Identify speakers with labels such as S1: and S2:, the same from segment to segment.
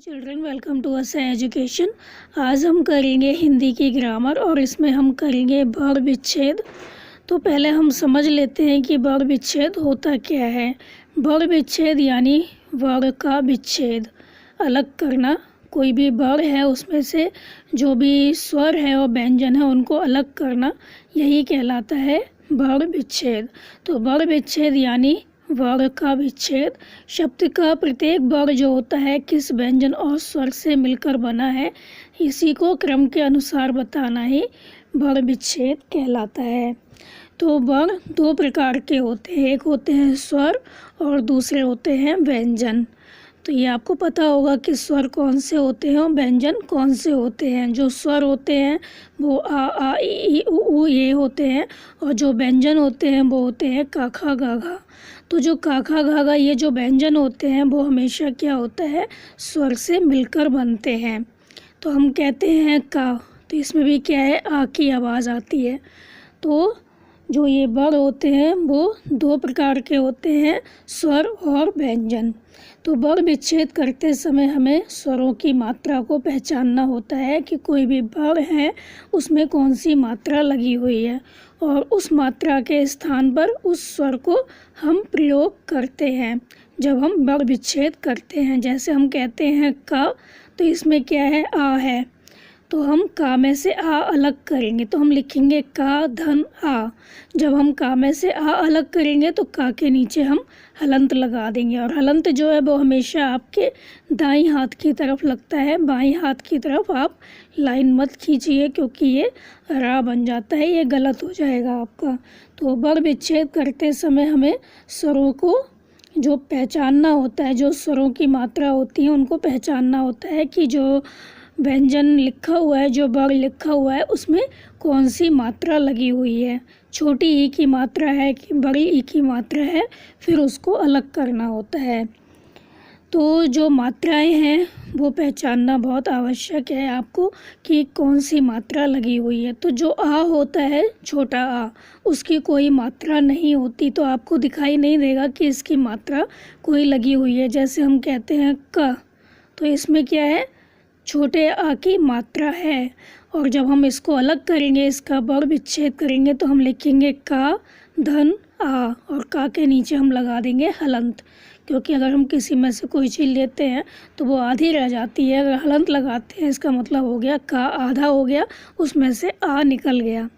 S1: Children, welcome to us education. आज हम करेंगे हिंदी की ग्रामर और इसमें हम करेंगे वर्ग विच्छेद। तो पहले हम समझ लेते हैं कि वर्ग विच्छेद होता क्या है। वर्ग विच्छेद यानी वर्ग का विच्छेद, अलग करना। कोई भी वर्ग है उसमें से जो भी स्वर है और व्यंजन है उनको अलग करना, यही कहलाता है वर्ग विच्छेद। तो वर्ग विच्छेद यानी वर्ग का विच्छेद। शब्द का प्रत्येक वर्ग जो होता है किस व्यंजन और स्वर से मिलकर बना है, इसी को क्रम के अनुसार बताना ही वर्ग विच्छेद कहलाता है। तो वर्ग दो प्रकार के होते हैं, एक होते हैं स्वर और दूसरे होते हैं व्यंजन। तो ये आपको पता होगा कि स्वर कौन से होते हैं और व्यंजन कौन से होते हैं। जो स्वर होते हैं वो आ ई उ ये होते हैं और जो व्यंजन होते हैं वो होते हैं का खा गा घा। तो जो का खा गा घा ये जो व्यंजन होते हैं वो हमेशा क्या होता है, स्वर से मिलकर बनते हैं। तो हम कहते हैं का, तो इसमें भी क्या है, आ की आवाज़ आती है। तो जो ये वर्ग होते हैं वो दो प्रकार के होते हैं, स्वर और व्यंजन। तो वर्ग विच्छेद करते समय हमें स्वरों की मात्रा को पहचानना होता है कि कोई भी वर्ग है उसमें कौन सी मात्रा लगी हुई है और उस मात्रा के स्थान पर उस स्वर को हम प्रयोग करते हैं जब हम वर्ग विच्छेद करते हैं। जैसे हम कहते हैं का, तो इसमें क्या है, आ है, तो हम का में से आ अलग करेंगे तो हम लिखेंगे का धन आ। जब हम का में से आ अलग करेंगे तो का के नीचे हम हलंत लगा देंगे और हलंत जो है वो हमेशा आपके दाईं हाथ की तरफ लगता है, बाईं हाथ की तरफ आप लाइन मत खींचिए क्योंकि ये रा बन जाता है, ये गलत हो जाएगा आपका। तो वर्ग विच्छेद करते समय हमें स्वरों को जो पहचानना होता है, जो स्वरों की मात्रा होती है उनको पहचानना होता है कि जो व्यंजन लिखा हुआ है, जो वर्ग लिखा हुआ है उसमें कौन सी मात्रा लगी हुई है, छोटी ई की मात्रा है कि बड़ी ई की मात्रा है, फिर उसको अलग करना होता है। तो जो मात्राएं हैं वो पहचानना बहुत आवश्यक है आपको कि कौन सी मात्रा लगी हुई है। तो जो आ होता है, छोटा आ, उसकी कोई मात्रा नहीं होती, तो आपको दिखाई नहीं देगा कि इसकी मात्रा कोई लगी हुई है। जैसे हम कहते हैं क, तो इसमें क्या है, छोटे आ की मात्रा है। और जब हम इसको अलग करेंगे, इसका वर्ग विच्छेद करेंगे, तो हम लिखेंगे का धन आ और का के नीचे हम लगा देंगे हलंत, क्योंकि अगर हम किसी में से कोई चीज़ लेते हैं तो वो आधी रह जाती है। अगर हलंत लगाते हैं इसका मतलब हो गया का आधा हो गया, उसमें से आ निकल गया।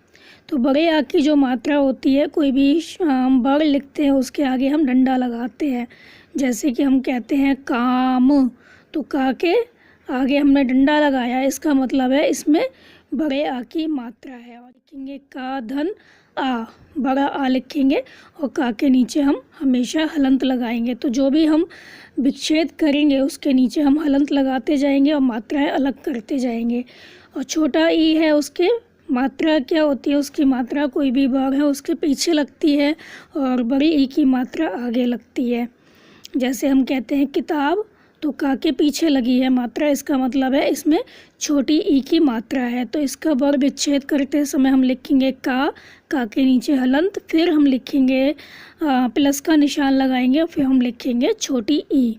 S1: तो बड़े आ की जो मात्रा होती है, कोई भी वर्ग लिखते हैं उसके आगे हम डंडा लगाते हैं। जैसे कि हम कहते हैं काम, तो का के आगे हमने डंडा लगाया, इसका मतलब है इसमें बड़े आ की मात्रा है। और लिखेंगे का धन आ, बड़ा आ लिखेंगे और का के नीचे हम हमेशा हलंत लगाएंगे। तो जो भी हम विच्छेद करेंगे उसके नीचे हम हलंत लगाते जाएंगे और मात्राएं अलग करते जाएंगे। और छोटा ई है, उसके मात्रा क्या होती है, उसकी मात्रा कोई भी वर्ग है उसके पीछे लगती है और बड़ी ई की मात्रा आगे लगती है। जैसे हम कहते हैं किताब, तो का के पीछे लगी है मात्रा, इसका मतलब है इसमें छोटी ई की मात्रा है। तो इसका वर्ग विच्छेद करते समय हम लिखेंगे का के नीचे हलंत, फिर हम लिखेंगे प्लस का निशान लगाएंगे और फिर हम लिखेंगे छोटी ई।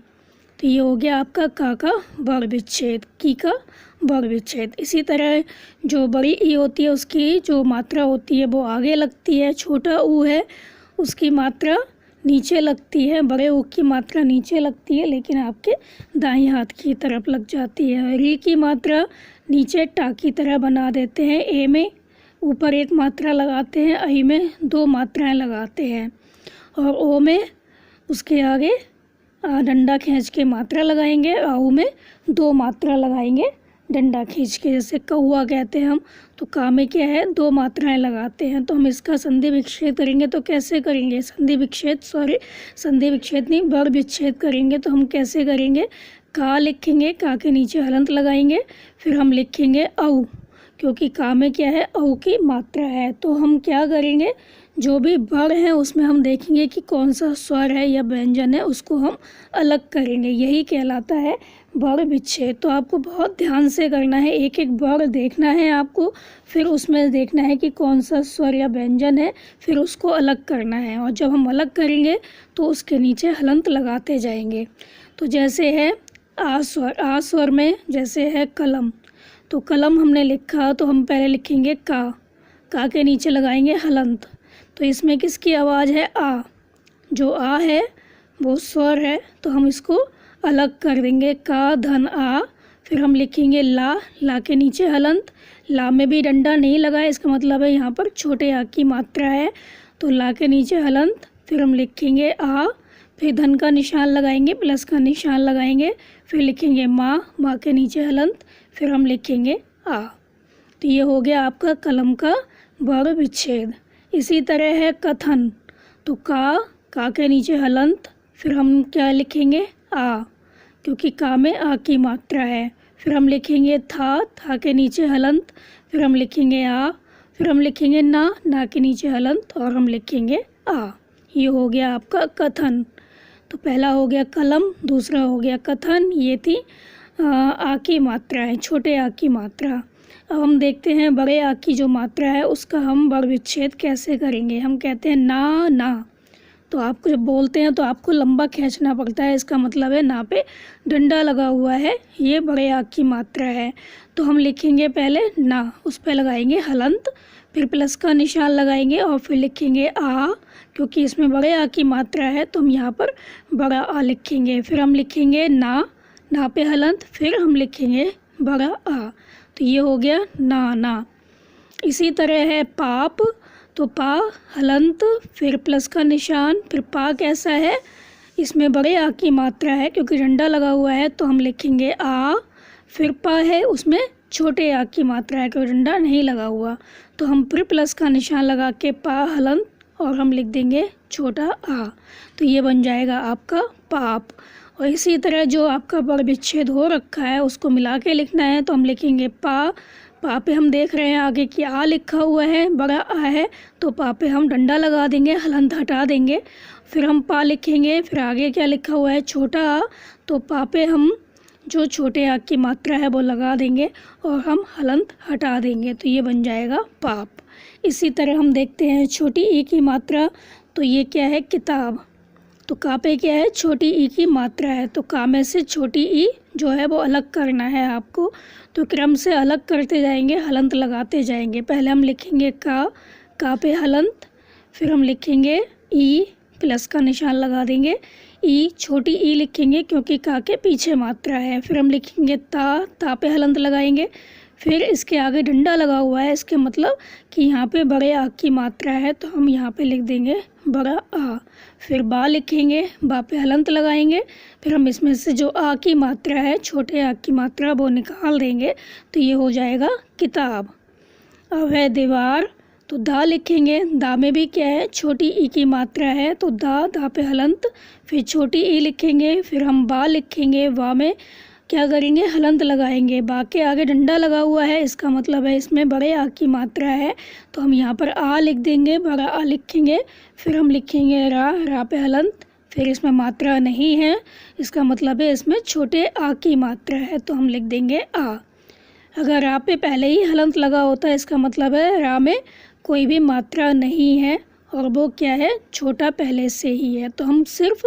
S1: तो ये हो गया आपका का वर्ग विच्छेद, की का वर्ग विच्छेद। इसी तरह जो बड़ी ई होती है उसकी जो मात्रा होती है वो आगे लगती है, छोटा ऊ है उसकी मात्रा नीचे लगती है, बड़े ऊ की मात्रा नीचे लगती है लेकिन आपके दाईं हाथ की तरफ लग जाती है। री की मात्रा नीचे टा की तरह बना देते हैं, ए में ऊपर एक मात्रा लगाते हैं, आई में दो मात्राएं लगाते हैं और ओ में उसके आगे डंडा खींच के मात्रा लगाएंगे, आऊ में दो मात्रा लगाएंगे डंडा खींच के। जैसे कौआ कहते हैं हम, तो का में क्या है, दो मात्राएं लगाते हैं। तो हम इसका संधि विच्छेद करेंगे तो कैसे करेंगे, संधि विच्छेद नहीं, वर्ग विच्छेद करेंगे तो हम कैसे करेंगे, का लिखेंगे, का के नीचे हलंत लगाएंगे, फिर हम लिखेंगे औ, क्योंकि का में क्या है, औ की मात्रा है। तो हम क्या करेंगे, जो भी वर्ग है उसमें हम देखेंगे कि कौन सा स्वर है या व्यंजन है, उसको हम अलग करेंगे, यही कहलाता है वर्ग विच्छेद। तो आपको बहुत ध्यान से करना है, एक एक वर्ग देखना है आपको, फिर उसमें देखना है कि कौन सा स्वर या व्यंजन है, फिर उसको अलग करना है। और जब हम अलग करेंगे तो उसके नीचे हलंत लगाते जाएंगे। तो जैसे है आ स्वर में जैसे है कलम, तो कलम हमने लिखा तो हम पहले लिखेंगे का के नीचे लगाएंगे हलंत। तो इसमें किसकी आवाज़ है? आ। जो आ है वो स्वर है, तो हम इसको अलग कर देंगे, का धन आ। फिर हम लिखेंगे ला के नीचे हलंत। ला में भी डंडा नहीं लगा है, इसका मतलब है यहाँ पर छोटे आ की मात्रा है, तो ला के नीचे हलंत। फिर हम लिखेंगे आ, फिर धन का निशान लगाएंगे, प्लस का निशान लगाएंगे, फिर लिखेंगे माँ के नीचे हलंत, फिर हम लिखेंगे आ। तो ये हो गया आपका कलम का वर्ण विच्छेद। इसी तरह है कथन, तो का के नीचे हलंत, फिर हम क्या लिखेंगे? आ, क्योंकि का में आ की मात्रा है। फिर हम लिखेंगे था के नीचे हलंत, फिर हम लिखेंगे आ, फिर हम लिखेंगे ना के नीचे हलंत, और हम लिखेंगे आ। ये हो गया आपका कथन। तो पहला हो गया कलम, दूसरा हो गया कथन। ये थी आ की मात्रा है, छोटे आ की मात्रा। अब हम देखते हैं बड़े आ की जो मात्रा है उसका हम वर्ण विच्छेद कैसे करेंगे। हम कहते हैं ना, तो आपको जब बोलते हैं तो आपको लंबा खींचना पड़ता है, इसका मतलब है ना पे डंडा लगा हुआ है, ये बड़े आ की मात्रा है। तो हम लिखेंगे पहले ना, उस पर लगाएंगे हलंत, फिर प्लस का निशान लगाएंगे और फिर लिखेंगे आ, क्योंकि इसमें बड़े आ की मात्रा है तो हम यहाँ पर बड़ा आ लिखेंगे। फिर हम लिखेंगे ना पे हलंत, फिर हम लिखेंगे बड़ा आ। तो ये हो गया ना। इसी तरह है पाप, तो पा हलंत, फिर प्लस का निशान, फिर पा कैसा है? इसमें बड़े आ की मात्रा है क्योंकि डंडा लगा हुआ है, तो हम लिखेंगे आ। फिर पा है उसमें छोटे आ की मात्रा है क्योंकि डंडा नहीं लगा हुआ, तो हम फिर प्लस का निशान लगा के पा हलंत और हम लिख देंगे छोटा आ। तो ये बन जाएगा आपका पाप। और इसी तरह जो आपका वर्ण विच्छेद हो रखा है उसको मिला के लिखना है, तो हम लिखेंगे पा पे हम देख रहे हैं आगे कि आ लिखा हुआ है, बड़ा आ है, तो पा पे हम डंडा लगा देंगे, हलंत हटा देंगे। फिर हम पा लिखेंगे, फिर आगे क्या लिखा हुआ है? छोटा आ, तो पा पे हम जो छोटे आ की मात्रा है वो लगा देंगे और हम हलंत हटा देंगे, तो ये बन जाएगा पाप। इसी तरह हम देखते हैं छोटी ई की मात्रा, तो ये क्या है? किताब। तो का पे क्या है? छोटी ई की मात्रा है, तो का में से छोटी ई जो है वो अलग करना है आपको, तो क्रम से अलग करते जाएंगे, हलंत लगाते जाएंगे। पहले हम लिखेंगे का पे हलंत, फिर हम लिखेंगे ई, प्लस का निशान लगा देंगे, ई छोटी ई लिखेंगे क्योंकि का के पीछे मात्रा है। फिर हम लिखेंगे ता पे हलंत लगाएंगे, फिर इसके आगे डंडा लगा हुआ है, इसके मतलब कि यहाँ पे बड़े आ की मात्रा है, तो हम यहाँ पे लिख देंगे बड़ा आ। फिर बा लिखेंगे, बा पे हलंत लगाएंगे, फिर हम इसमें से जो आ की मात्रा है, छोटे आ की मात्रा, वो निकाल देंगे, तो ये हो जाएगा किताब। अब है दीवार, तो दा लिखेंगे, दा में भी क्या है? छोटी ई की मात्रा है, तो दा पे हलंत, फिर छोटी ई लिखेंगे, फिर हम बा लिखेंगे, बा में क्या करेंगे? हलंत लगाएंगे। बा के आगे डंडा लगा हुआ है, इसका मतलब है इसमें बड़े आ की मात्रा है, तो हम यहाँ पर आ लिख देंगे, बड़ा आ लिखेंगे। फिर हम लिखेंगे रा पे हलंत, फिर इसमें मात्रा नहीं है, इसका मतलब है इसमें छोटे आ की मात्रा है, तो हम लिख देंगे आ। अगर रा पे पहले ही हलंत लगा होता है, इसका मतलब है रा में कोई भी मात्रा नहीं है और वो क्या है? छोटा पहले से ही है, तो हम सिर्फ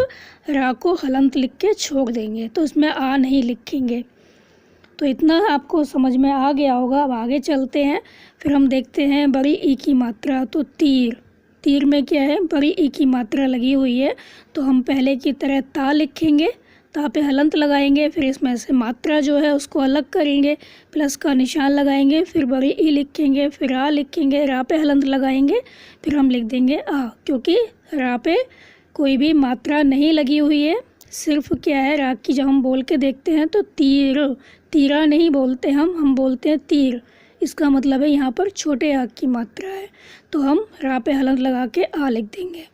S1: रा को हलंत लिख के छोड़ देंगे, तो इसमें आ नहीं लिखेंगे। तो इतना आपको समझ में आ गया होगा। अब आगे चलते हैं, फिर हम देखते हैं बड़ी ई की मात्रा, तो तीर में क्या है? बड़ी ई की मात्रा लगी हुई है, तो हम पहले की तरह ता लिखेंगे, ता पे हलंत लगाएंगे, फिर इसमें से मात्रा जो है उसको अलग करेंगे, प्लस का निशान लगाएंगे, फिर बड़ी ई लिखेंगे, फिर आ लिखेंगे, रा पे हलंत लगाएंगे, फिर हम लिख देंगे आ, क्योंकि रा पे कोई भी मात्रा नहीं लगी हुई है, सिर्फ क्या है? रा की जब हम बोल के देखते हैं तो तीरा नहीं बोलते हम बोलते हैं तीर, इसका मतलब है यहाँ पर छोटे आ की मात्रा है, तो हम रा पे हलंत लगा के आ लिख देंगे।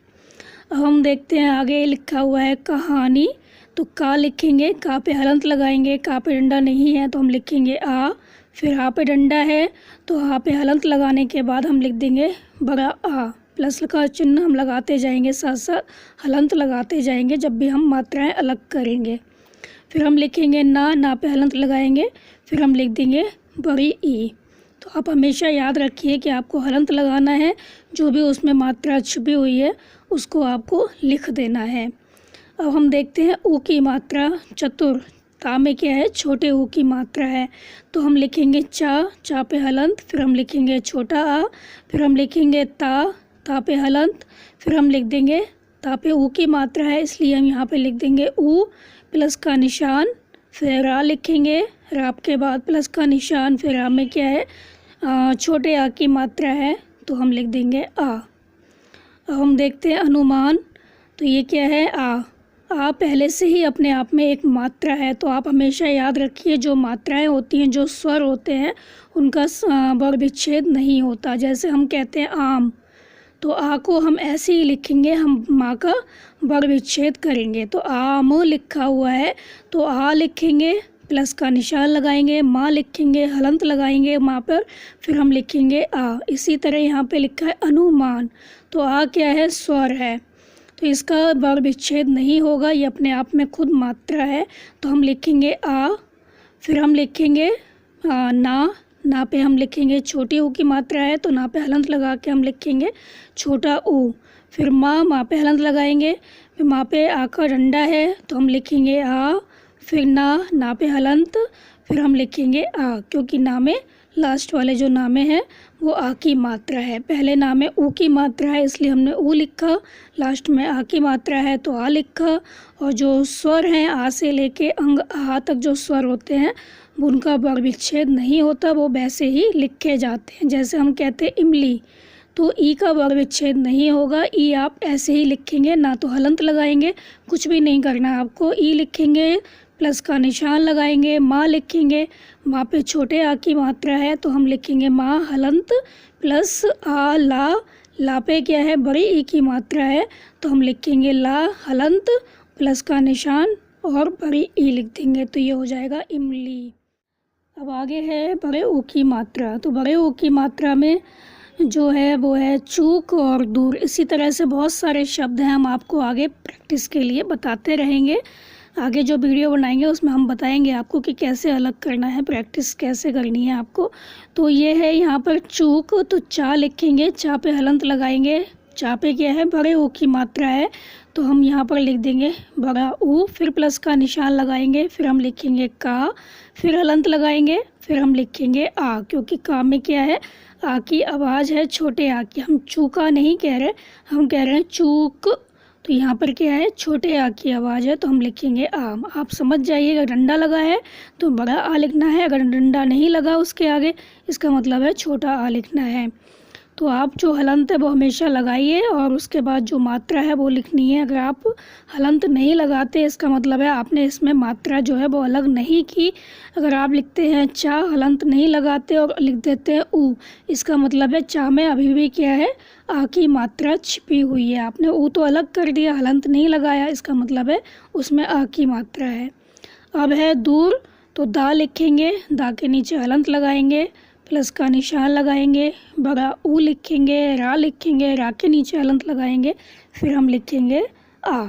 S1: अब हम देखते हैं आगे लिखा हुआ है कहानी, तो का लिखेंगे, का पे हलंत लगाएंगे, का पे डंडा नहीं है तो हम लिखेंगे आ, फिर हा पे डंडा है तो हा पे हलंत लगाने के बाद हम लिख देंगे बड़ा आ, प्लस का चिन्ह हम लगाते जाएंगे, साथ साथ हलंत लगाते जाएंगे जब भी हम मात्राएं अलग करेंगे। फिर हम लिखेंगे ना पे हलंत लगाएंगे, फिर हम लिख देंगे बड़ी ई। तो आप हमेशा याद रखिए कि आपको हलंत लगाना है, जो भी उसमें मात्रा छुपी हुई है उसको आपको लिख देना है। अब हम देखते हैं ऊ की मात्रा, चतुर, ता में क्या है, छोटे ऊ की मात्रा है, तो हम लिखेंगे चा पे हलंत, फिर हम लिखेंगे छोटा आ, फिर हम लिखेंगे ता पे हलंत, फिर हम लिख देंगे ता पे ऊ की मात्रा है इसलिए हम यहाँ पे लिख देंगे ऊ प्लस का निशान, फिर रा लिखेंगे, राप के बाद प्लस का निशान, फिर रा में क्या है छोटे आ की मात्रा है तो हम लिख देंगे आ। अब हम देखते हैं अनुमान, तो ये क्या है आ पहले से ही अपने आप में एक मात्रा है, तो आप हमेशा याद रखिए जो मात्राएं होती हैं, जो स्वर होते हैं, उनका वर्ण विच्छेद नहीं होता। जैसे हम कहते हैं आम, तो आ को हम ऐसे ही लिखेंगे, हम माँ का वर्ण विच्छेद करेंगे, तो आम लिखा हुआ है तो आ लिखेंगे, प्लस का निशान लगाएंगे, माँ लिखेंगे, हलंत लगाएंगे माँ पर, फिर हम लिखेंगे आ। इसी तरह यहाँ पे लिखा है अनुमान, तो आ क्या है, स्वर है, तो इसका वर्ण विच्छेद नहीं होगा, ये अपने आप में खुद मात्रा है, तो हम लिखेंगे आ। फिर हम लिखेंगे ना पे हम लिखेंगे छोटी ऊ की मात्रा है, तो ना पे हलंत लगा के हम लिखेंगे छोटा ऊ। फिर माँ पे हलंत लगाएंगे, फिर माँ पे आ का डंडा है तो हम लिखेंगे आ, फिर ना पे हलंत, फिर हम लिखेंगे आ, क्योंकि ना में लास्ट वाले जो नामे हैं वो आ की मात्रा है। पहले ना में ऊ की मात्रा है इसलिए हमने ऊ लिखा, लास्ट में आ की मात्रा है तो आ लिखा, और जो स्वर हैं आ से लेके अंग आ तक जो स्वर होते हैं उनका वर्ण विच्छेद नहीं होता, वो वैसे ही लिखे जाते हैं। जैसे हम कहते हैं इमली, तो ई का वर्ण विच्छेद नहीं होगा, ई आप ऐसे ही लिखेंगे, ना तो हलंत लगाएंगे, कुछ भी नहीं करना आपको, ई लिखेंगे, प्लस का निशान लगाएंगे, माँ लिखेंगे, माँ पे छोटे आ की मात्रा है तो हम लिखेंगे माँ हलंत प्लस आ ला पे क्या है, बड़ी ई की मात्रा है तो हम लिखेंगे ला हलंत प्लस का निशान और बड़ी ई लिख देंगे, तो ये हो जाएगा इमली। अब आगे है बड़े ऊ की मात्रा, तो बड़े ऊ की मात्रा में जो है वो है चूक और दूर। इसी तरह से बहुत सारे शब्द हैं, हम आपको आगे प्रैक्टिस के लिए बताते रहेंगे। आगे जो वीडियो बनाएंगे उसमें हम बताएंगे आपको कि कैसे अलग करना है, प्रैक्टिस कैसे करनी है आपको। तो ये है यहाँ पर चूक, तो चा लिखेंगे, चा पे हलंत लगाएंगे, चा पे क्या है, बड़े ऊ की मात्रा है तो हम यहाँ पर लिख देंगे बड़ा ऊ, फिर प्लस का निशान लगाएंगे, फिर हम लिखेंगे का, फिर हलंत लगाएंगे, फिर हम लिखेंगे आ, क्योंकि का में क्या है, आ की आवाज़ है छोटे आ की, हम चूका नहीं कह रहे, हम कह रहे हैं चूक, तो यहाँ पर क्या है, छोटे आ की आवाज़ है तो हम लिखेंगे आम। आप समझ जाइए, अगर डंडा लगा है तो बड़ा आ लिखना है, अगर डंडा नहीं लगा उसके आगे इसका मतलब है छोटा आ लिखना है। तो आप जो हलंत है वो हमेशा लगाइए और उसके बाद जो मात्रा है वो लिखनी है। अगर आप हलंत नहीं लगाते इसका मतलब है आपने इसमें मात्रा जो है वो अलग नहीं की। अगर आप लिखते हैं चा, हलंत नहीं लगाते और लिख देते हैं ऊ, इसका मतलब है चा में अभी भी क्या है, आ की मात्रा छिपी हुई है। आपने ऊ तो अलग कर दिया, हलंत नहीं लगाया, इसका मतलब है उसमें आ की मात्रा है। अब है दूर, तो दा लिखेंगे, दा के नीचे हलंत लगाएंगे, प्लस का निशान लगाएंगे, बड़ा ऊ लिखेंगे, रा लिखेंगे, रा के नीचे हलंत लगाएंगे, फिर हम लिखेंगे आ।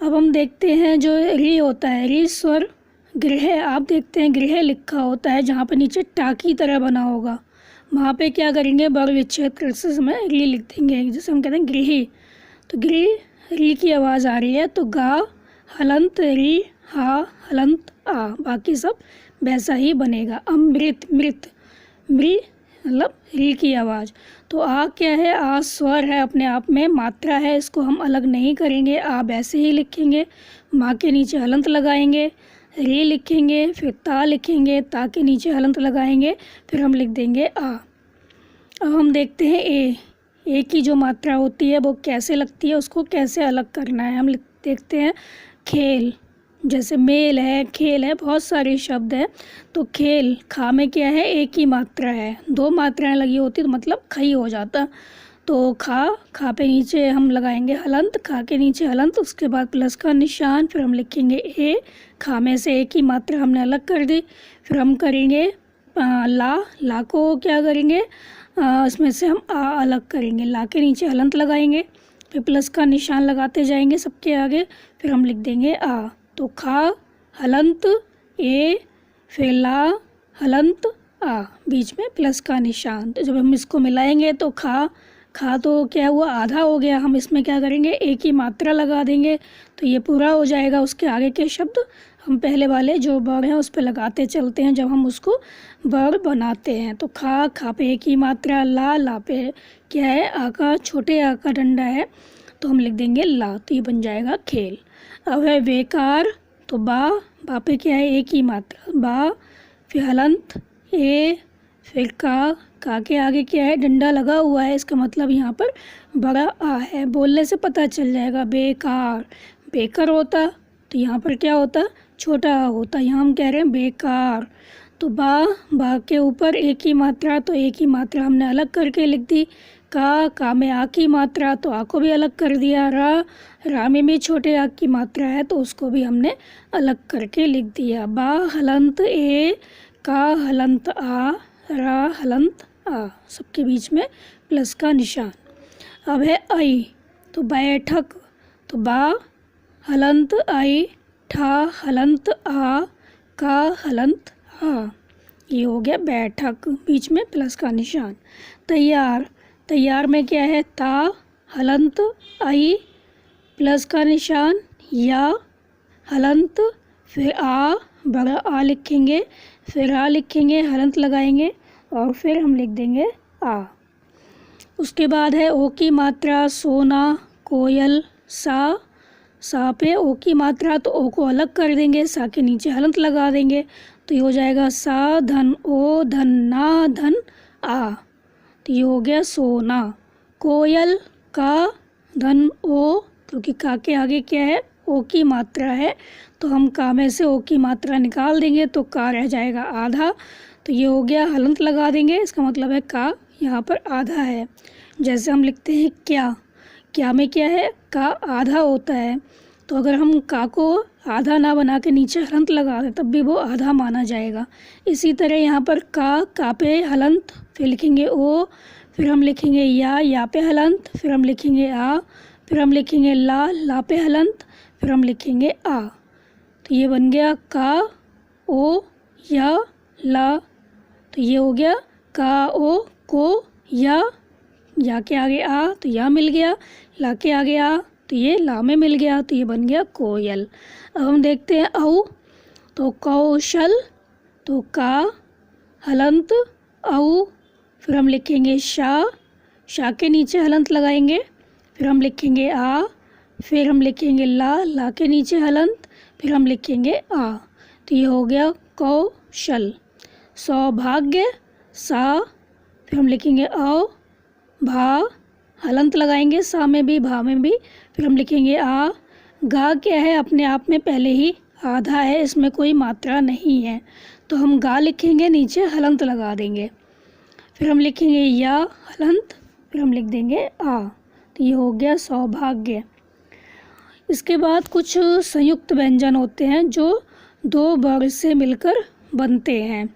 S1: अब हम देखते हैं जो री होता है, री स्वर गृह, आप देखते हैं गृह लिखा होता है जहाँ पर नीचे टा की तरह बना होगा, वहाँ पे क्या करेंगे, वर्ण विच्छेद करते समय री लिख देंगे, जैसे हम कहते हैं गृह, तो गृह री की आवाज़ आ रही है तो गा हलंत री, हा हलंत आ, बाकी सब वैसा ही बनेगा। अमृत, मृत, मृ मतलब री की आवाज़, तो आ क्या है, आ स्वर है, अपने आप में मात्रा है, इसको हम अलग नहीं करेंगे, आ वैसे ही लिखेंगे, माँ के नीचे हलंत लगाएंगे, री लिखेंगे, फिर ता लिखेंगे, ता के नीचे हलंत लगाएंगे, फिर हम लिख देंगे आ। अब हम देखते हैं ए की जो मात्रा होती है वो कैसे लगती है, उसको कैसे अलग करना है। हम देखते हैं खेल, जैसे मेल है, खेल है, बहुत सारे शब्द हैं, तो खेल, खा में क्या है, एक ही मात्रा है, दो मात्राएं लगी होती तो मतलब खई हो जाता, तो खा पे नीचे हम लगाएंगे हलंत, खा के नीचे हलंत, उसके बाद प्लस का निशान, फिर हम लिखेंगे ए, खा में से एक ही मात्रा हमने अलग कर दी, फिर हम करेंगे ला को क्या करेंगे, इसमें से हम आ अलग करेंगे, ला के नीचे हलंत लगाएंगे, फिर प्लस का निशान लगाते जाएंगे सबके आगे, फिर हम लिख देंगे आ, तो खा हलंत ए, फिर ला हलंत आ, बीच में प्लस का निशान, तो जब हम इसको मिलाएंगे तो खा तो क्या हुआ, आधा हो गया, हम इसमें क्या करेंगे, एक ही मात्रा लगा देंगे तो ये पूरा हो जाएगा, उसके आगे के शब्द हम पहले वाले जो वर्ड हैं उस पर लगाते चलते हैं जब हम उसको वर्ड बनाते हैं। तो खा पे एक ही मात्रा, ला पे क्या है, आ का, छोटे आ का डंडा है तो हम लिख देंगे ला, तो ये बन जाएगा खेल। अब है बेकार, तो बा पे क्या है, एक ही मात्रा, बा, फिर हलंत ए, फिर का के आगे क्या है, डंडा लगा हुआ है, इसका मतलब यहाँ पर बड़ा आ है। बोलने से पता चल जाएगा। बेकार, बेकर होता तो यहाँ पर क्या होता, छोटा आ होता, यहाँ हम कह रहे हैं बेकार। तो बा के ऊपर एक ही मात्रा, तो एक ही मात्रा हमने अलग करके लिख दी। का में आ की मात्रा, तो आ को भी अलग कर दिया। रा में भी छोटे आ की मात्रा है तो उसको भी हमने अलग करके लिख दिया। बा हलंत ए, का हलंत आ, रा हलंत आ, सबके बीच में प्लस का निशान। अब है आई, तो बैठक, तो बा हलंत आई, ठा हलंत आ, का हलंत आ, ये हो गया बैठक, बीच में प्लस का निशान। तैयार, तैयार में क्या है, ता हलंत आई, प्लस का निशान, या हलंत, फिर आ, बड़ा आ लिखेंगे, फिर आ लिखेंगे, हलंत लगाएंगे और फिर हम लिख देंगे आ। उसके बाद है ओ की मात्रा, सोना, कोयल, सा पे ओ की मात्रा, तो ओ को अलग कर देंगे, सा के नीचे हलंत लगा देंगे, तो ये हो जाएगा सा धन ओ धन ना धन आ, तो ये हो गया सोना। कोयल, का धन ओ, क्योंकि का के आगे क्या है, ओ की मात्रा है, तो हम का में से ओ की मात्रा निकाल देंगे तो का रह जाएगा आधा, तो ये हो गया, हलंत लगा देंगे, इसका मतलब है का यहाँ पर आधा है। जैसे हम लिखते हैं क्या में क्या है, का आधा होता है, तो अगर हम का को आधा ना बना के नीचे हलंत लगा दें तब भी वो आधा माना जाएगा। इसी तरह यहाँ पर का पे हलंत, फिर लिखेंगे ओ, फिर हम लिखेंगे या पे हलंत, फिर हम लिखेंगे आ, फिर हम लिखेंगे ला पे हलंत, फिर हम लिखेंगे आ, तो ये बन गया का ओ या ला, तो ये हो गया का ओ को या के आगे आ, तो या मिल गया, ला के आगे आ, तो ये ला में मिल गया, तो ये बन गया कोयल। अब हम देखते हैं औ, तो कौशल, तो का हलंत औ, फिर हम लिखेंगे शा के नीचे हलंत लगाएंगे, फिर हम लिखेंगे आ, फिर हम लिखेंगे ला के नीचे हलंत, फिर हम लिखेंगे आ, तो ये हो गया कौशल। सौभाग्य, सा, फिर हम लिखेंगे औ, भा, हलंत लगाएंगे, सा में भी भा में भी, फिर हम लिखेंगे आ। गा क्या है, अपने आप में पहले ही आधा है, इसमें कोई मात्रा नहीं है, तो हम गा लिखेंगे, नीचे हलंत लगा देंगे, फिर हम लिखेंगे या हलंत, फिर हम लिख देंगे आ, तो ये हो गया सौभाग्य। इसके बाद कुछ संयुक्त व्यंजन होते हैं जो दो वर्ग से मिलकर बनते हैं।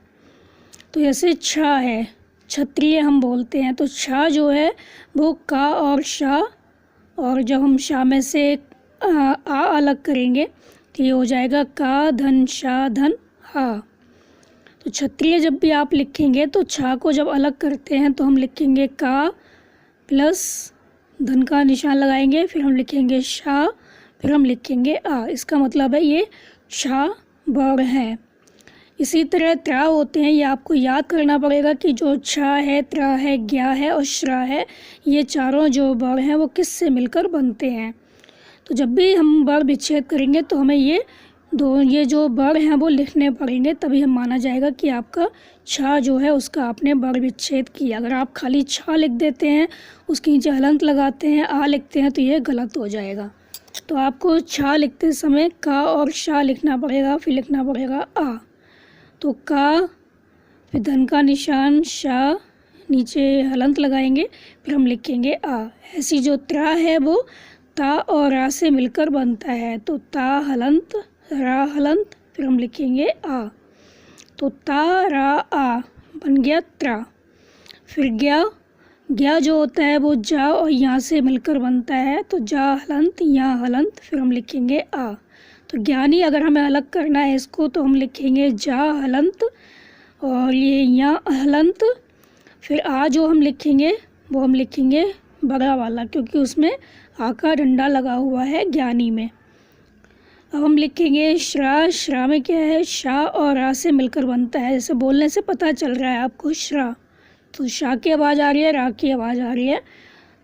S1: तो जैसे छा है, क्षत्रिय हम बोलते हैं, तो छा जो है वो का और शा, और जब हम शा में से आ अलग करेंगे तो ये हो जाएगा का धन शा धन हा। तो क्षत्रिय जब भी आप लिखेंगे तो छा को जब अलग करते हैं तो हम लिखेंगे का प्लस धन का निशान लगाएंगे, फिर हम लिखेंगे शा, फिर हम लिखेंगे आ, इसका मतलब है ये छा वर्ण है। इसी तरह त्रा होते हैं, ये आपको याद करना पड़ेगा कि जो छा है, त्रा है, ज्ञा है और श्रा है, ये चारों जो वर्ण हैं वो किस से मिलकर बनते हैं। तो जब भी हम वर्ण विच्छेद करेंगे तो हमें ये जो वर्ण हैं वो लिखने पड़ेंगे, तभी हम माना जाएगा कि आपका छा जो है उसका आपने वर्ण विच्छेद किया। अगर आप खाली छा लिख देते हैं, उसके नीचे हलंत लगाते हैं, आ लिखते हैं, तो ये गलत हो जाएगा। तो आपको छा लिखते समय का और शा लिखना पड़ेगा, फिर लिखना पड़ेगा आ। तो का, फिर धन का निशान, शा, नीचे हलंत लगाएंगे, फिर हम लिखेंगे आ। ऐसी जो त्रा है वो ता और रा से मिलकर बनता है, तो ता हलंत, रा हलंत, फिर हम लिखेंगे आ, तो ता रा आ बन गया त्रा। फिर ज्ञा जो होता है वो जा और यहाँ से मिलकर बनता है, तो जा हलंत, या हलंत, फिर हम लिखेंगे आ। तो ज्ञानी अगर हमें अलग करना है इसको तो हम लिखेंगे जा हलंत और ये या हलंत, फिर आ जो हम लिखेंगे वो हम लिखेंगे बड़ा वाला, क्योंकि उसमें आ का डंडा लगा हुआ है ज्ञानी में। अब हम लिखेंगे श्रा। श्रा में क्या है, शा और रा से मिलकर बनता है। जैसे बोलने से पता चल रहा है आपको श्रा, तो शा की आवाज़ आ रही है, रा की आवाज़ आ रही है,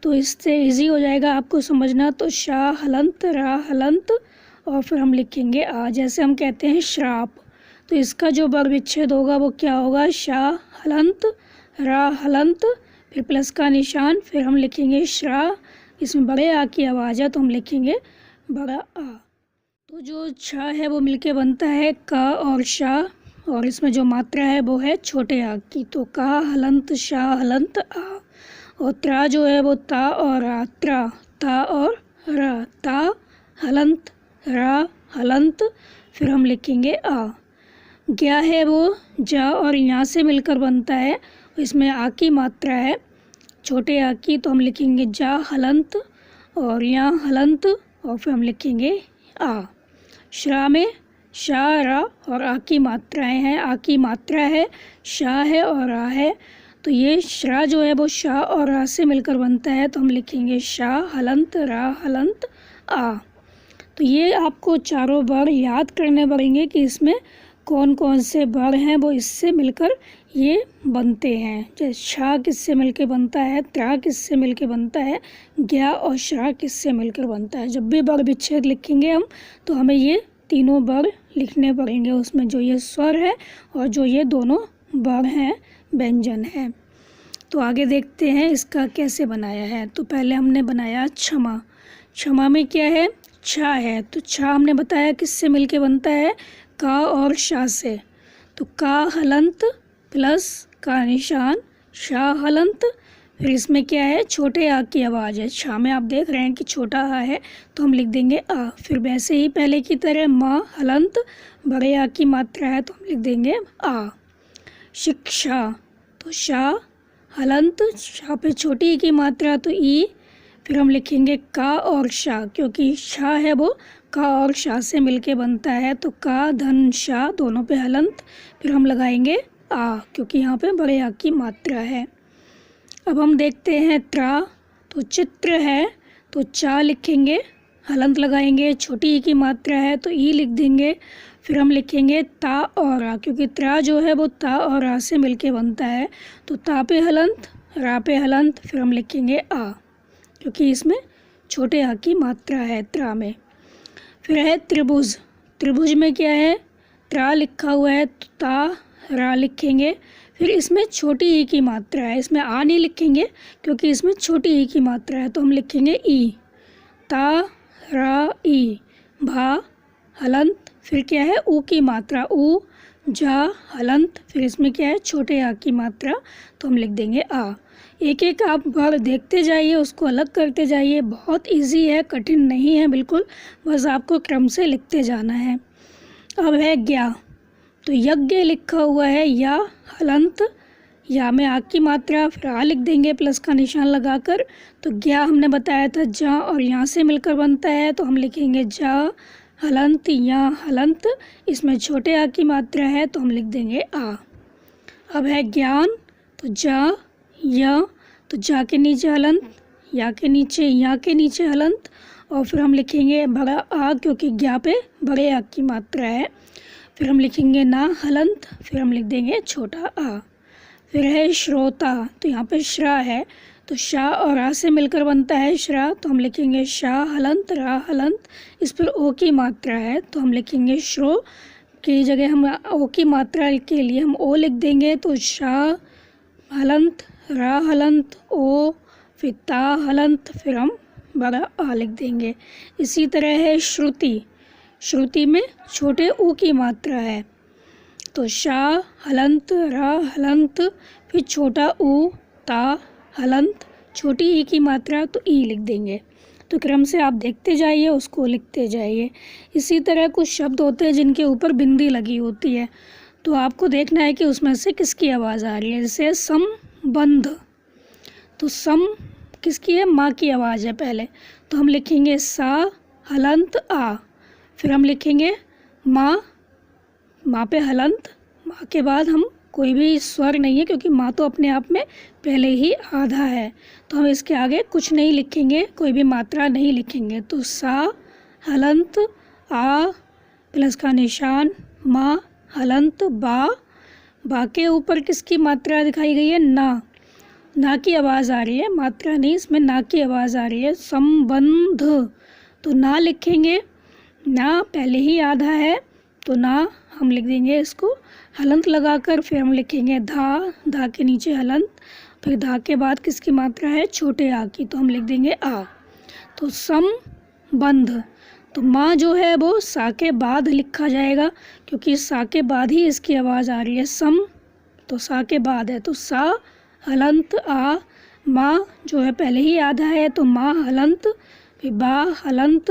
S1: तो इससे इजी हो जाएगा आपको समझना। तो शा हलंत, रा हलंत, और फिर हम लिखेंगे आ। जैसे हम कहते हैं श्राप, तो इसका जो वर्ग विच्छेद होगा वो क्या होगा, शा हलंत, रा हलंत, फिर प्लस का निशान, फिर हम लिखेंगे श्रा। इसमें बड़े आ की आवाज़ है तो हम लिखेंगे बड़ा आ। तो जो छ है वो मिलके बनता है का और शा, और इसमें जो मात्रा है वो है छोटे आ की। तो का हलंत, शा हलंत, आ। और त्रा जो है वो ता और रा, त्रा, ता और रा, ता हलंत, रा हलंत, फिर हम लिखेंगे आ। ज्ञा है वो जा और यहाँ से मिलकर बनता है, इसमें आ की मात्रा है छोटे आ की, तो हम लिखेंगे जा हलंत और यहाँ हलंत, और फिर हम लिखेंगे आ। श्रा में शा, रा और आ की मात्राएं हैं, आ की मात्रा है, शा है और आ है, तो ये श्रा जो है वो शा और रा से मिलकर बनता है, तो हम लिखेंगे शा हलंत, रा हलंत, आ। तो ये आपको चारों वर्ण याद करने पड़ेंगे कि इसमें कौन कौन से वर्ण हैं वो इससे मिलकर ये बनते हैं। जैसे शा किससे मिलकर बनता है, त्रा किससे मिलकर बनता है, ज्ञा और श्रा किससे मिलकर बनता है। जब भी वर्ण विच्छेद लिखेंगे हम तो हमें ये तीनों वर्ण लिखने पड़ेंगे, उसमें जो ये स्वर है और जो ये दोनों वर्ण हैं, व्यंजन है। तो आगे देखते हैं इसका कैसे बनाया है। तो पहले हमने बनाया क्षमा। क्षमा में क्या है, छा है, तो छा हमने बताया किससे मिलके बनता है, का और शा से। तो का हलंत प्लस का निशान, शा हलंत, फिर इसमें क्या है छोटे आ की आवाज़ है। छा में आप देख रहे हैं कि छोटा आ है तो हम लिख देंगे आ। फिर वैसे ही पहले की तरह मा हलंत, बड़े आ की मात्रा है तो हम लिख देंगे आ। शिक्षा, तो शा हलंत, शा पे छोटी ई की मात्रा तो ई, फिर हम लिखेंगे का और शा, क्योंकि शा है वो का और शा से मिलके बनता है, तो का धन शा दोनों पे हलंत, फिर हम लगाएंगे आ, क्योंकि यहाँ पे बड़े आ की मात्रा है। अब हम देखते हैं त्रा, तो चित्र है, तो चा लिखेंगे, हलंत लगाएंगे, छोटी ई की मात्रा है तो ई लिख देंगे, फिर हम लिखेंगे ता और आ, क्योंकि त्रा जो है वो ता और आ से मिलके बनता है, तो ता पे हलंत, रा पे हलंत, फिर हम लिखेंगे आ, क्योंकि इसमें छोटे आ की मात्रा है त्रा में। फिर है त्रिभुज। त्रिभुज में क्या है, त्रा लिखा हुआ है तो ता रा लिखेंगे, फिर इसमें छोटी ई की मात्रा है, इसमें आ नहीं लिखेंगे क्योंकि इसमें छोटी ई की मात्रा है, तो हम लिखेंगे ई, ता रा ई, भा हलंत, फिर क्या है ऊ की मात्रा, ऊ जा हलंत, फिर इसमें क्या है छोटे आ की मात्रा, तो हम लिख देंगे आ। एक एक आप वर्ड देखते जाइए, उसको अलग करते जाइए, बहुत इजी है, कठिन नहीं है बिल्कुल, बस आपको क्रम से लिखते जाना है। अब है ज्ञा, तो यज्ञ लिखा हुआ है या हलंत, या में आ की मात्रा, फिर आ लिख देंगे प्लस का निशान लगाकर, तो ज्ञा हमने बताया था जा और यहाँ से मिलकर बनता है, तो हम लिखेंगे जा हलंत या हलंत, इसमें छोटे आ की मात्रा है तो हम लिख देंगे आ। अब है ज्ञान, तो जा या, तो जा के नीचे हलंत, या के नीचे, या के नीचे हलंत, और फिर हम लिखेंगे बड़ा आ, क्योंकि ज्ञा पे बड़े आ की मात्रा है, फिर हम लिखेंगे ना हलंत, फिर हम लिख देंगे छोटा आ। फिर है श्रोता, तो यहाँ पे श्रा है, तो शा और आ से मिलकर बनता है श्रा, तो हम लिखेंगे शा हलंत, रा हलंत, इस पर ओ की मात्रा है तो हम लिखेंगे श्रो की जगह हम ओ की मात्रा के लिए हम ओ लिख देंगे, तो शा हलंत, रा हलंत, ओ, फिर ता हलंत, फिर हम बड़ा आ लिख देंगे। इसी तरह है श्रुति। श्रुति में छोटे ऊ की मात्रा है, तो शा हलंत, रा हलंत, फिर छोटा ऊ, ता हलंत, छोटी ई की मात्रा तो ई लिख देंगे। तो क्रम से आप देखते जाइए, उसको लिखते जाइए। इसी तरह कुछ शब्द होते हैं जिनके ऊपर बिंदी लगी होती है, तो आपको देखना है कि उसमें से किसकी आवाज़ आ रही है। जैसे संबंध, तो सम किसकी है, माँ की आवाज़ है पहले, तो हम लिखेंगे सा हलंत आ, फिर हम लिखेंगे माँ, माँ पे हलंत, माँ के बाद हम कोई भी स्वर नहीं है क्योंकि माँ तो अपने आप में पहले ही आधा है, तो हम इसके आगे कुछ नहीं लिखेंगे, कोई भी मात्रा नहीं लिखेंगे, तो सा हलंत आ प्लस का निशान, मा हलंत बा के ऊपर किसकी मात्रा दिखाई गई है? ना की आवाज़ आ रही है, मात्रा नहीं, इसमें ना की आवाज़ आ रही है। संबंध, तो ना लिखेंगे, ना पहले ही आधा है तो ना हम लिख देंगे इसको हलंत लगाकर। फिर हम लिखेंगे धा के नीचे हलंत, फिर धा के बाद किसकी मात्रा है? छोटे आ की, तो हम लिख देंगे आ। तो संबंध, तो माँ जो है वो सा के बाद लिखा जाएगा क्योंकि सा के बाद ही इसकी आवाज़ आ रही है। तो सा के बाद है, तो सा हलंत आ, माँ जो है पहले ही आधा है तो माँ हलंत, फिर बा हलंत,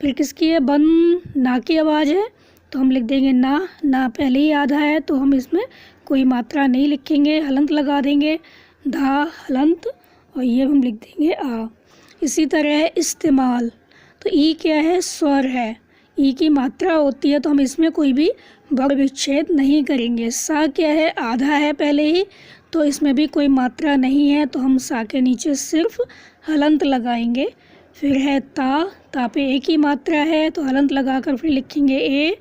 S1: फिर किसकी है? ना की आवाज़ है तो हम लिख देंगे ना पहले ही आधा है तो हम इसमें कोई मात्रा नहीं लिखेंगे, हलंत लगा देंगे, धा हलंत, और ये हम लिख देंगे आ। इसी तरह है इस्तेमाल, तो ई क्या है? स्वर है, ई की मात्रा होती है तो हम इसमें कोई भी वर्ण विच्छेद नहीं करेंगे। सा क्या है? आधा है पहले ही तो इसमें भी कोई मात्रा नहीं है तो हम सा के नीचे सिर्फ हलंत लगाएंगे। फिर है ता पे एक ही मात्रा है तो हलंत लगाकर फिर लिखेंगे ए,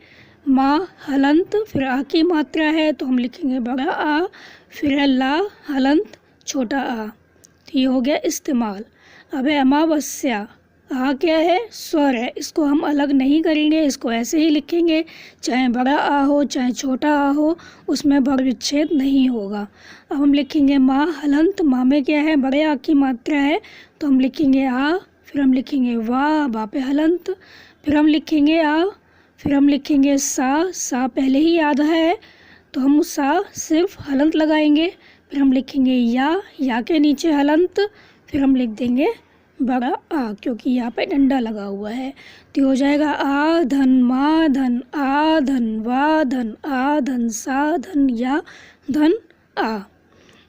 S1: माँ हलंत, फिर आ की मात्रा है तो हम लिखेंगे बड़ा आ, फिर है ला हलंत छोटा आ। तो ये हो गया इस्तेमाल। अब है अमावस्या, आ क्या है? स्वर है, इसको हम अलग नहीं करेंगे, इसको ऐसे ही लिखेंगे, चाहे बड़ा आ हो चाहे छोटा आ हो, उसमें वर्ण विच्छेद नहीं होगा। अब हम लिखेंगे माँ हलंत, माँ में क्या है? बड़े आ की मात्रा है तो हम लिखेंगे आ, फिर हम लिखेंगे वाह, बा पे हलंत, फिर हम लिखेंगे आ, फिर हम लिखेंगे सा पहले ही आधा है तो हम सा सिर्फ हलंत लगाएंगे, फिर हम लिखेंगे या के नीचे हलंत, फिर हम लिख देंगे बड़ा आ क्योंकि यहाँ पे डंडा लगा हुआ है। तो हो जाएगा आ धन मा धन आ धन वा धन आ धन सा धन या धन आ।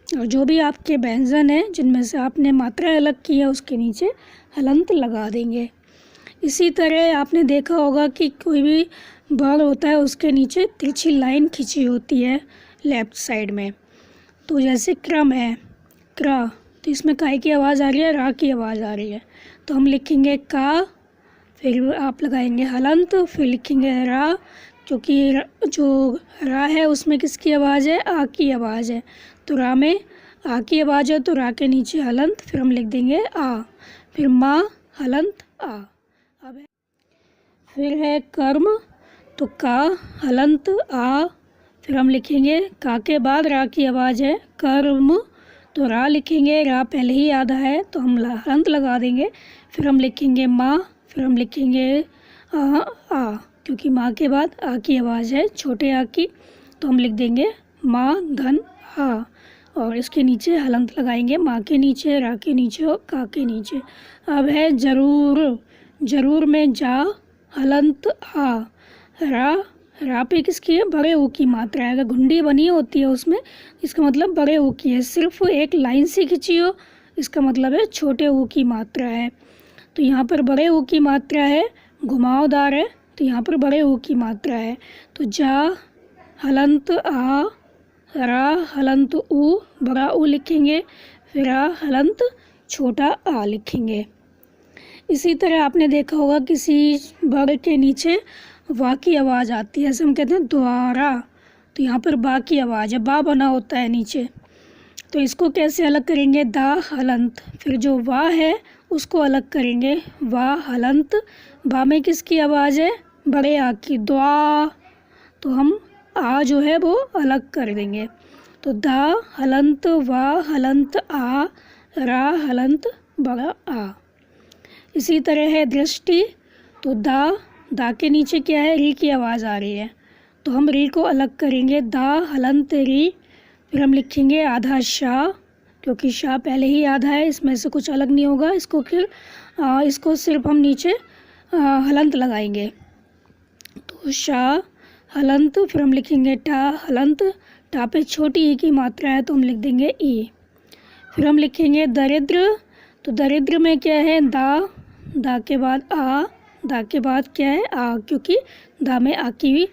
S1: और जो भी आपके व्यंजन हैं जिनमें से आपने मात्रा अलग की है उसके नीचे हलंत लगा देंगे। इसी तरह आपने देखा होगा कि कोई भी वर्ण होता है उसके नीचे तिरछी लाइन खींची होती है लेफ्ट साइड में। तो जैसे क्रम है, क्रा, तो इसमें काय की आवाज़ आ रही है, रा की आवाज़ आ रही है तो हम लिखेंगे का, फिर आप लगाएंगे हलंत, फिर लिखेंगे रा क्योंकि जो रा है उसमें किसकी आवाज़ है? आ की आवाज़ है, तो रा में आ की आवाज़ है तो रा के नीचे हलंत, फिर हम लिख देंगे आ, फिर माँ हलंत आ। अब फिर है कर्म, तो का हलंत आ, फिर हम लिखेंगे का के बाद रा की आवाज़ है कर्म, तो रा लिखेंगे, रा पहले ही आधा है तो हम हलंत लगा देंगे, फिर हम लिखेंगे माँ, फिर हम लिखेंगे आ क्योंकि माँ के बाद आ की आवाज़ है छोटे आ की तो हम लिख देंगे माँ धन आ, और इसके नीचे हलंत लगाएंगे, माँ के नीचे, रा के नीचे और का के नीचे। अब है जरूर में जा हलंत आ, रा पे किसकी है? बड़े ऊ की मात्रा है, अगर घुंडी बनी होती है उसमें इसका मतलब बड़े ऊ की है, सिर्फ एक लाइन से खींची हो इसका मतलब है छोटे ऊ की मात्रा है। तो यहाँ पर बड़े ऊ की मात्रा है, घुमावदार है तो यहाँ पर बड़े ऊ की मात्रा है, तो जा हलंत आ, रा हलंत ऊ, बड़ा ऊ लिखेंगे, फिर आ हलंत छोटा आ लिखेंगे। इसी तरह आपने देखा होगा किसी वर्ण के नीचे वा की आवाज़ आती है, जैसे हम कहते हैं द्वारा, तो यहाँ पर बा की आवाज़ है, बा बना होता है नीचे, तो इसको कैसे अलग करेंगे? दा हलंत, फिर जो वा है उसको अलग करेंगे, वा हलंत, बा में किसकी आवाज़ है? बड़े आ की, द्वा, तो हम आ जो है वो अलग कर देंगे, तो दा हलंत वा हलंत आ, रा हलंत बड़ा आ। इसी तरह है दृष्टि, तो दा के नीचे क्या है? री की आवाज़ आ रही है तो हम री को अलग करेंगे, दा हलंत री, फिर हम लिखेंगे आधा शाह क्योंकि शाह पहले ही आधा है, इसमें से कुछ अलग नहीं होगा, इसको फिर इसको सिर्फ हम नीचे हलंत लगाएंगे, तो शाह हलंत, फिर हम लिखेंगे टा हलंत, टा पे छोटी ई की मात्रा है तो हम लिख देंगे ई। फिर हम लिखेंगे दरिद्र, तो दरिद्र में क्या है? दा के बाद आ, दा के बाद क्या है? आ, क्योंकि दा में आ की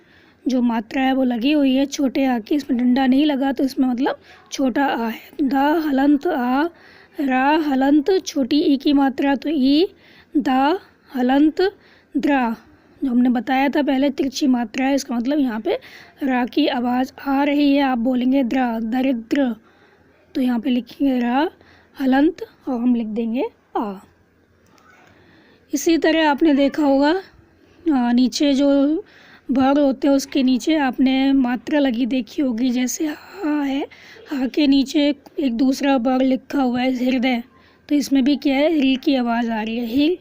S1: जो मात्रा है वो लगी हुई है छोटे आ की, इसमें डंडा नहीं लगा तो इसमें मतलब छोटा आ है। दा हलंत आ, रा हलंत छोटी ई की मात्रा तो ई, दा हलंत द्रा, जो हमने बताया था पहले तिरछी मात्रा है, इसका मतलब यहाँ पे रा की आवाज़ आ रही है। आप बोलेंगे द्र, दरिद्र, तो यहाँ पे लिखेंगे रा हलंत और हम लिख देंगे आ। इसी तरह आपने देखा होगा नीचे जो वर्ड होते हैं उसके नीचे आपने मात्रा लगी देखी होगी, जैसे हा है, हा के नीचे एक दूसरा वर्ड लिखा हुआ है हृदय, तो इसमें भी क्या है, री की आवाज़ आ रही है, हिल।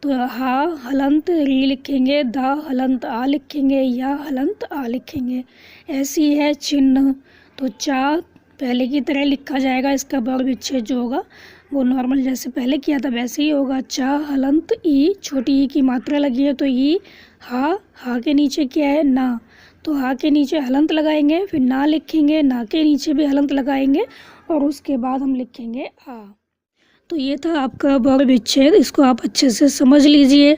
S1: तो हा हलंत री लिखेंगे, दा हलंत आ लिखेंगे, या हलंत आ लिखेंगे। ऐसी है चिन्ह, तो चा पहले की तरह लिखा जाएगा, इसका वर्ग विच्छेद जो होगा वो नॉर्मल जैसे पहले किया था वैसे ही होगा। चा हलंत ई, छोटी ई की मात्रा लगी है तो ई। हा के नीचे क्या है, ना, तो हा के नीचे हलंत लगाएंगे, फिर ना लिखेंगे, ना के नीचे भी हलंत लगाएंगे और उसके बाद हम लिखेंगे आ। तो ये था आपका वर्ग विच्छेद, इसको आप अच्छे से समझ लीजिए।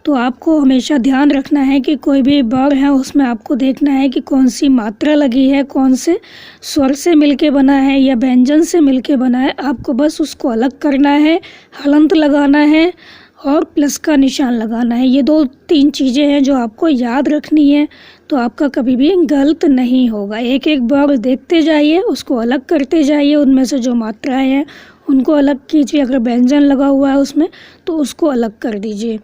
S1: तो आपको हमेशा ध्यान रखना है कि कोई भी वर्ग है उसमें आपको देखना है कि कौन सी मात्रा लगी है, कौन से स्वर से मिलके बना है या व्यंजन से मिलके बना है। आपको बस उसको अलग करना है, हलंत लगाना है और प्लस का निशान लगाना है। ये 2-3 चीज़ें हैं जो आपको याद रखनी है, तो आपका कभी भी गलत नहीं होगा। एक एक वर्ग देखते जाइए, उसको अलग करते जाइए, उनमें से जो मात्राएँ हैं उनको अलग कीजिए। अगर व्यंजन लगा हुआ है उसमें तो उसको अलग कर दीजिए।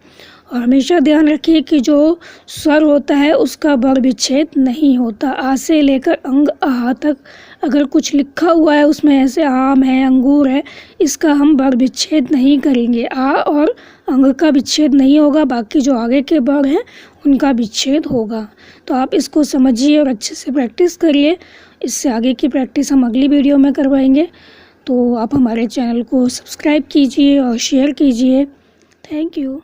S1: और हमेशा ध्यान रखिए कि जो स्वर होता है उसका वर्ग विच्छेद नहीं होता। आ से लेकर अंग आहा तक अगर कुछ लिखा हुआ है उसमें, ऐसे आम है, अंगूर है, इसका हम वर्ग विच्छेद नहीं करेंगे। आ और अंग का विच्छेद नहीं होगा, बाकी जो आगे के वर्ग हैं उनका विच्छेद होगा। तो आप इसको समझिए और अच्छे से प्रैक्टिस करिए। इससे आगे की प्रैक्टिस हम अगली वीडियो में करवाएंगे। तो आप हमारे चैनल को सब्सक्राइब कीजिए और शेयर कीजिए। Thank you.